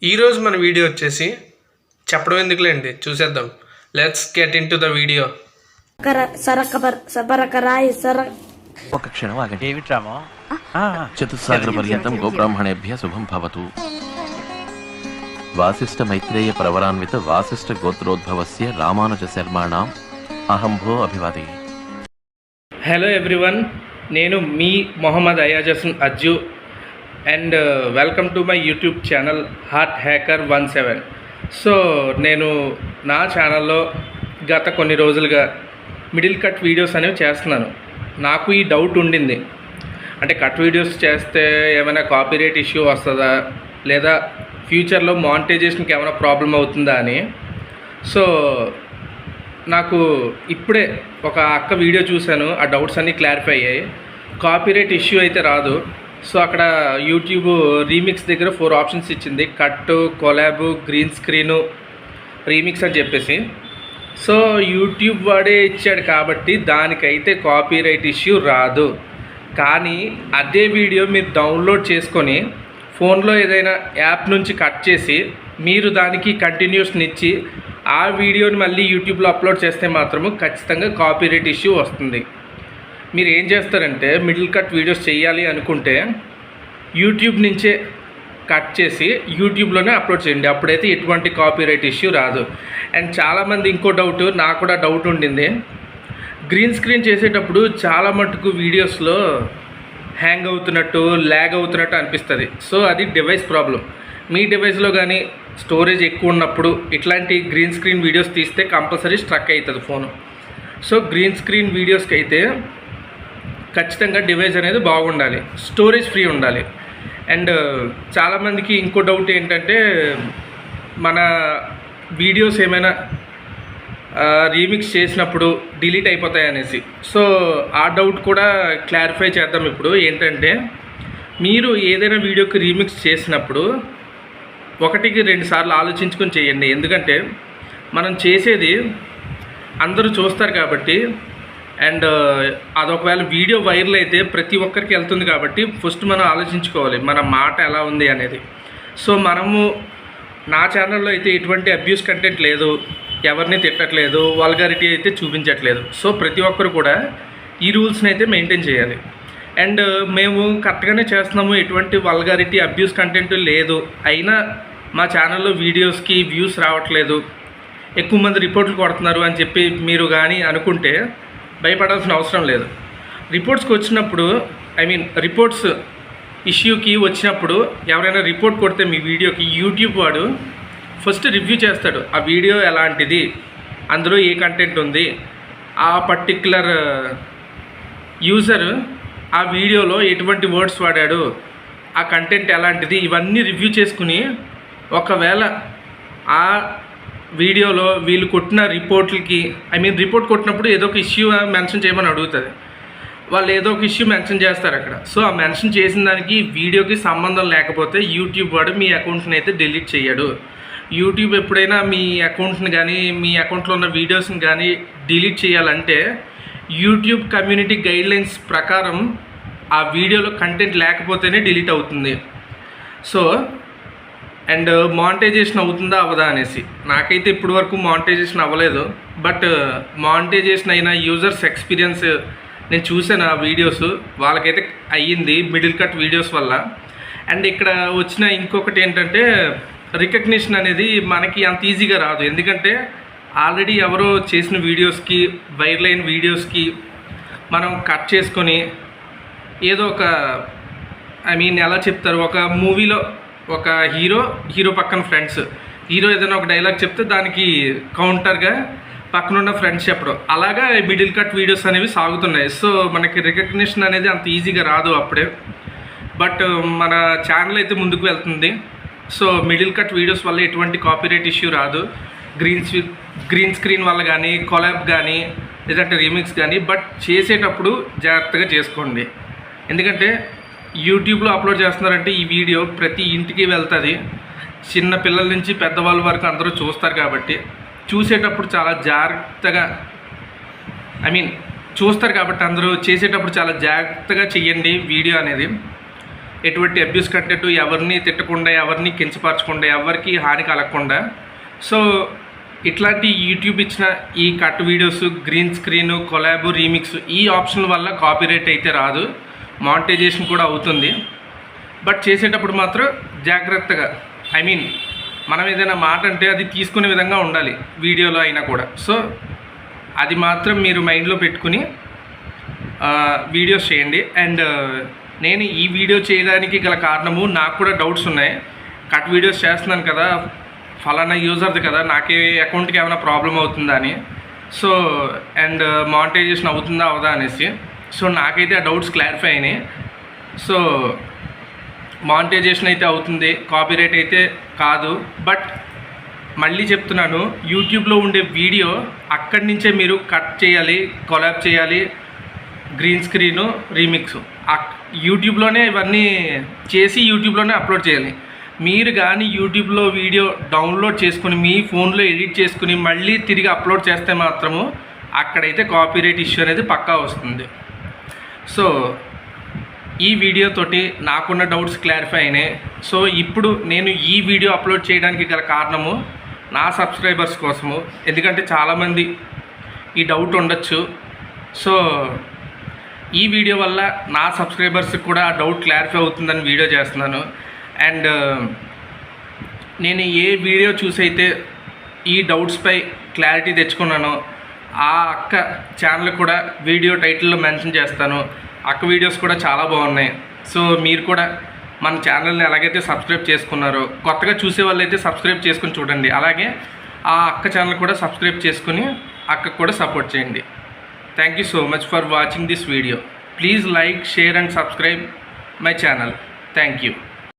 ఈరోజు మన వీడియో వచ్చేసి చెప్పడం ఎందుకులేండి, చూసేద్దాం. Let's get into the video. ఒక క్షణం ఆగండి. ఏమిట్రామో చతుస్సాగర పర్యంతం గోబ్రాహ్మణేభ్య శుభం భవతు. వాసిష్ఠ మైత్రేయ ప్రవరాన్విత వాసిష్ఠ గోత్రోద్భవస్య రామానుజ శర్మాణం అహంభో అభివాది. హలో ఎవ్రీవన్, నేను మీ మొహమ్మద్ అయాజసన్ Ajju and welcome to my YouTube channel Heart Hacker 17. So నేను నా ఛానల్లో గత కొన్ని రోజులుగా మిడిల్ కట్ వీడియోస్ అనేవి చేస్తున్నాను. నాకు ఈ డౌట్ ఉండింది, అంటే కట్ వీడియోస్ చేస్తే ఏమైనా కాపీరైట్ ఇష్యూ వస్తుందా, లేదా ఫ్యూచర్లో మానిటైజేషన్కి ఏమైనా ప్రాబ్లం అవుతుందా అని. సో నాకు ఇప్పుడే ఒక అక్క వీడియో చూశాను, ఆ డౌట్స్ అన్నీ క్లారిఫై అయ్యాయి. కాపీరైట్ ఇష్యూ అయితే రాదు. సో అక్కడ యూట్యూబ్ రీమిక్స్ దగ్గర 4 ఆప్షన్స్ ఇచ్చింది: cut, collab, green screen, remix అని చెప్పేసి. సో యూట్యూబ్ వాడే ఇచ్చాడు కాబట్టి దానికైతే కాపీరైట్ ఇష్యూ రాదు. కానీ అదే వీడియో మీరు డౌన్లోడ్ చేసుకొని ఫోన్లో ఏదైనా యాప్ నుంచి కట్ చేసి మీరు దానికి కంటిన్యూషన్ ఇచ్చి ఆ వీడియోని మళ్ళీ యూట్యూబ్లో అప్లోడ్ చేస్తే మాత్రము ఖచ్చితంగా కాపీరైట్ ఇష్యూ వస్తుంది. మీరు ఏం చేస్తారంటే, మిడిల్ కట్ వీడియోస్ చేయాలి అనుకుంటే యూట్యూబ్ నుంచే కట్ చేసి యూట్యూబ్లోనే అప్లోడ్ చేయండి, అప్పుడైతే ఎటువంటి కాపీరైట్ ఇష్యూ రాదు. అండ్ చాలామంది ఇంకో డౌట్, నాకు కూడా డౌట్ ఉండింది, గ్రీన్ స్క్రీన్ చేసేటప్పుడు చాలా మటుకు వీడియోస్లో హ్యాంగ్ అవుతున్నట్టు, ల్యాగ్ అవుతున్నట్టు అనిపిస్తుంది. సో అది డివైస్ ప్రాబ్లం. మీ డివైస్లో కానీ స్టోరేజ్ ఎక్కువ ఉన్నప్పుడు ఇట్లాంటి గ్రీన్ స్క్రీన్ వీడియోస్ తీస్తే కంపల్సరీ స్ట్రక్ అవుతుంది ఫోను. సో గ్రీన్ స్క్రీన్ వీడియోస్కి అయితే ఖచ్చితంగా డివైస్ అనేది బాగుండాలి, స్టోరేజ్ ఫ్రీ ఉండాలి. అండ్ చాలామందికి ఇంకో డౌట్ ఏంటంటే, మన వీడియోస్ ఏమైనా రీమిక్స్ చేసినప్పుడు డిలీట్ అయిపోతాయి అనేసి. సో ఆ డౌట్ కూడా క్లారిఫై చేద్దాం ఇప్పుడు. ఏంటంటే, మీరు ఏదైనా వీడియోకి రీమిక్స్ చేసినప్పుడు 1-2 సార్లు ఆలోచించుకొని చేయండి. ఎందుకంటే మనం చేసేది అందరూ చూస్తారు కాబట్టి, అండ్ అదొకవేళ వీడియో వైరల్ అయితే ప్రతి ఒక్కరికి వెళ్తుంది కాబట్టి ఫస్ట్ మనం ఆలోచించుకోవాలి మన మాట ఎలా ఉంది అనేది. సో మనము, నా ఛానల్లో అయితే ఎటువంటి అబ్యూస్ కంటెంట్ లేదు, ఎవరిని తిట్టట్లేదు, వల్గారిటీ అయితే చూపించట్లేదు. సో ప్రతి ఒక్కరు కూడా ఈ రూల్స్ని అయితే మెయింటైన్ చేయాలి. అండ్ మేము కరెక్ట్గానే చేస్తున్నాము, ఎటువంటి వల్గారిటీ, అబ్యూస్ కంటెంట్ లేదు. అయినా మా ఛానల్లో వీడియోస్కి వ్యూస్ రావట్లేదు, ఎక్కువ మంది రిపోర్ట్లు కొడుతున్నారు అని చెప్పి మీరు కానీ అనుకుంటే భయపడాల్సిన అవసరం లేదు. రిపోర్ట్స్కి వచ్చినప్పుడు, రిపోర్ట్స్ ఇష్యూకి వచ్చినప్పుడు ఎవరైనా రిపోర్ట్ కొడితే మీ వీడియోకి యూట్యూబ్ వాడు ఫస్ట్ రివ్యూ చేస్తాడు. ఆ వీడియో ఎలాంటిది, అందులో ఏ కంటెంట్ ఉంది, ఆ పర్టిక్యులర్ యూజర్ ఆ వీడియోలో ఎటువంటి వర్డ్స్ వాడాడు, ఆ కంటెంట్ ఎలాంటిది, ఇవన్నీ రివ్యూ చేసుకుని ఒకవేళ ఆ వీడియోలో వీళ్ళు కొట్టిన రిపోర్ట్లకి, రిపోర్ట్ కొట్టినప్పుడు ఏదో ఒక ఇష్యూ మెన్షన్ చేయమని అడుగుతుంది. వాళ్ళు ఏదో ఒక ఇష్యూ మెన్షన్ చేస్తారు అక్కడ. సో ఆ మెన్షన్ చేసిన దానికి వీడియోకి సంబంధం లేకపోతే యూట్యూబ్ వాడు మీ అకౌంట్ని అయితే డిలీట్ చేయడు. యూట్యూబ్ ఎప్పుడైనా మీ అకౌంట్ని కానీ, మీ అకౌంట్లో ఉన్న వీడియోస్ని కానీ డిలీట్ చేయాలంటే యూట్యూబ్ కమ్యూనిటీ గైడ్లైన్స్ ప్రకారం ఆ వీడియోలో కంటెంట్ లేకపోతేనే డిలీట్ అవుతుంది. సో అండ్ మానిటైజేషన్ అవుతుందా అవ్వదా అనేసి, నాకైతే ఇప్పటి వరకు మానిటైజేషన్ అవ్వలేదు. బట్ మానిటైజేషన్ అయిన యూజర్స్ ఎక్స్పీరియన్స్ నేను చూసాను, ఆ వీడియోస్ వాళ్ళకైతే అయ్యింది మిడిల్ కట్ వీడియోస్ వల్ల. అండ్ ఇక్కడ వచ్చిన ఇంకొకటి ఏంటంటే, రికగ్నిషన్ అనేది మనకి అంత ఈజీగా రాదు. ఎందుకంటే ఆల్రెడీ ఎవరో చేసిన వీడియోస్కి, వైరల్ అయిన వీడియోస్కి మనం కట్ చేసుకొని ఏదో ఒక, ఎలా చెప్తారు, ఒక మూవీలో ఒక హీరో పక్కన ఫ్రెండ్స్, హీరో ఏదైనా ఒక డైలాగ్ చెప్తే దానికి కౌంటర్గా పక్కనున్న ఫ్రెండ్స్ చెప్పడం, అలాగా మిడిల్ కట్ వీడియోస్ అనేవి సాగుతున్నాయి. సో మనకి రికగ్నిషన్ అనేది అంత ఈజీగా రాదు అప్పుడే. బట్ మన ఛానల్ అయితే ముందుకు వెళ్తుంది. సో మిడిల్ కట్ వీడియోస్ వల్ల ఎటువంటి కాపీరైట్ ఇష్యూ రాదు, గ్రీన్ స్క్రీన్ వల్ల కానీ, కొలాబ్ కానీ, లేదంటే రీమిక్స్ కానీ. బట్ చేసేటప్పుడు జాగ్రత్తగా చేసుకోండి. ఎందుకంటే యూట్యూబ్లో అప్లోడ్ చేస్తున్నారంటే ఈ వీడియో ప్రతి ఇంటికి వెళ్తుంది, చిన్న పిల్లల నుంచి పెద్దవాళ్ళ వరకు అందరూ చూస్తారు కాబట్టి చూసేటప్పుడు చాలా జాగ్రత్తగా, చూస్తారు కాబట్టి అందరూ చేసేటప్పుడు చాలా జాగ్రత్తగా చెయ్యండి వీడియో అనేది. ఎటువంటి అబ్యూస్ కంటెంట్, ఎవరిని తిట్టకుండా, ఎవరిని కించపరచకుండా, ఎవరికి హాని కలగకుండా. సో ఇట్లాంటి యూట్యూబ్ ఇచ్చిన ఈ cut videos, green screen, collab, remix ఈ ఆప్షన్ వల్ల కాపీరైట్ అయితే రాదు, మానిటైజేషన్ కూడా అవుతుంది. బట్ చేసేటప్పుడు మాత్రం జాగ్రత్తగా, ఐ మీన్ మనం ఏదైనా మాట అంటే అది తీసుకునే విధంగా ఉండాలి వీడియోలో అయినా కూడా. సో అది మాత్రం మీరు మైండ్లో పెట్టుకుని వీడియోస్ చేయండి. అండ్ నేను ఈ వీడియో చేయడానికి గల కారణము, నాకు కూడా డౌట్స్ ఉన్నాయి. కట్ వీడియోస్ చేస్తున్నాను కదా, ఫలానా యూజర్ది కదా, నాకే అకౌంట్కి ఏమైనా ప్రాబ్లం అవుతుందా అని. సో అండ్ మానిటైజేషన్ అవుతుందా అవదా అనేసి. సో నాకైతే ఆ డౌట్స్ క్లారిఫై అయినాయి. సో మానిటైజేషన్ అయితే అవుతుంది, కాపీరైట్ అయితే కాదు. బట్ మళ్ళీ చెప్తున్నాను, యూట్యూబ్లో ఉండే వీడియో అక్కడి నుంచే మీరు కట్ చేయాలి, కొలాబ్ చేయాలి, గ్రీన్ స్క్రీను, రీమిక్స్ యూట్యూబ్లోనే ఇవన్నీ చేసి యూట్యూబ్లోనే అప్లోడ్ చేయాలి. మీరు కానీ యూట్యూబ్లో వీడియో డౌన్లోడ్ చేసుకుని మీ ఫోన్లో ఎడిట్ చేసుకుని మళ్ళీ తిరిగి అప్లోడ్ చేస్తే మాత్రము అక్కడైతే కాపీరైట్ ఇష్యూ అనేది పక్కా వస్తుంది. సో ఈ వీడియోతోటి నాకున్న డౌట్స్ క్లారిఫై అయినాయి. సో ఇప్పుడు నేను ఈ వీడియో అప్లోడ్ చేయడానికి గల కారణము నా సబ్స్క్రైబర్స్ కోసము, ఎందుకంటే చాలామంది ఈ డౌట్ ఉండొచ్చు. సో ఈ వీడియో వల్ల నా సబ్స్క్రైబర్స్కి కూడా ఆ డౌట్ క్లారిఫై అవుతుందని వీడియో చేస్తున్నాను. అండ్ నేను ఏ వీడియో చూసైతే ఈ డౌట్స్పై క్లారిటీ తెచ్చుకున్నానో ఆ అక్క ఛానల్ కూడా వీడియో టైటిల్లో మెన్షన్ చేస్తాను. అక్క వీడియోస్ కూడా చాలా బాగున్నాయి. సో మీరు కూడా మన ఛానల్ని ఎలాగైతే సబ్స్క్రైబ్ చేసుకున్నారో, కొత్తగా చూసే వాళ్ళు అయితే సబ్స్క్రైబ్ చేసుకుని చూడండి. అలాగే ఆ అక్క ఛానల్ కూడా సబ్స్క్రైబ్ చేసుకుని అక్కకు కూడా సపోర్ట్ చేయండి. Thank you so much for watching this video. Please like, share and subscribe my channel. Thank you.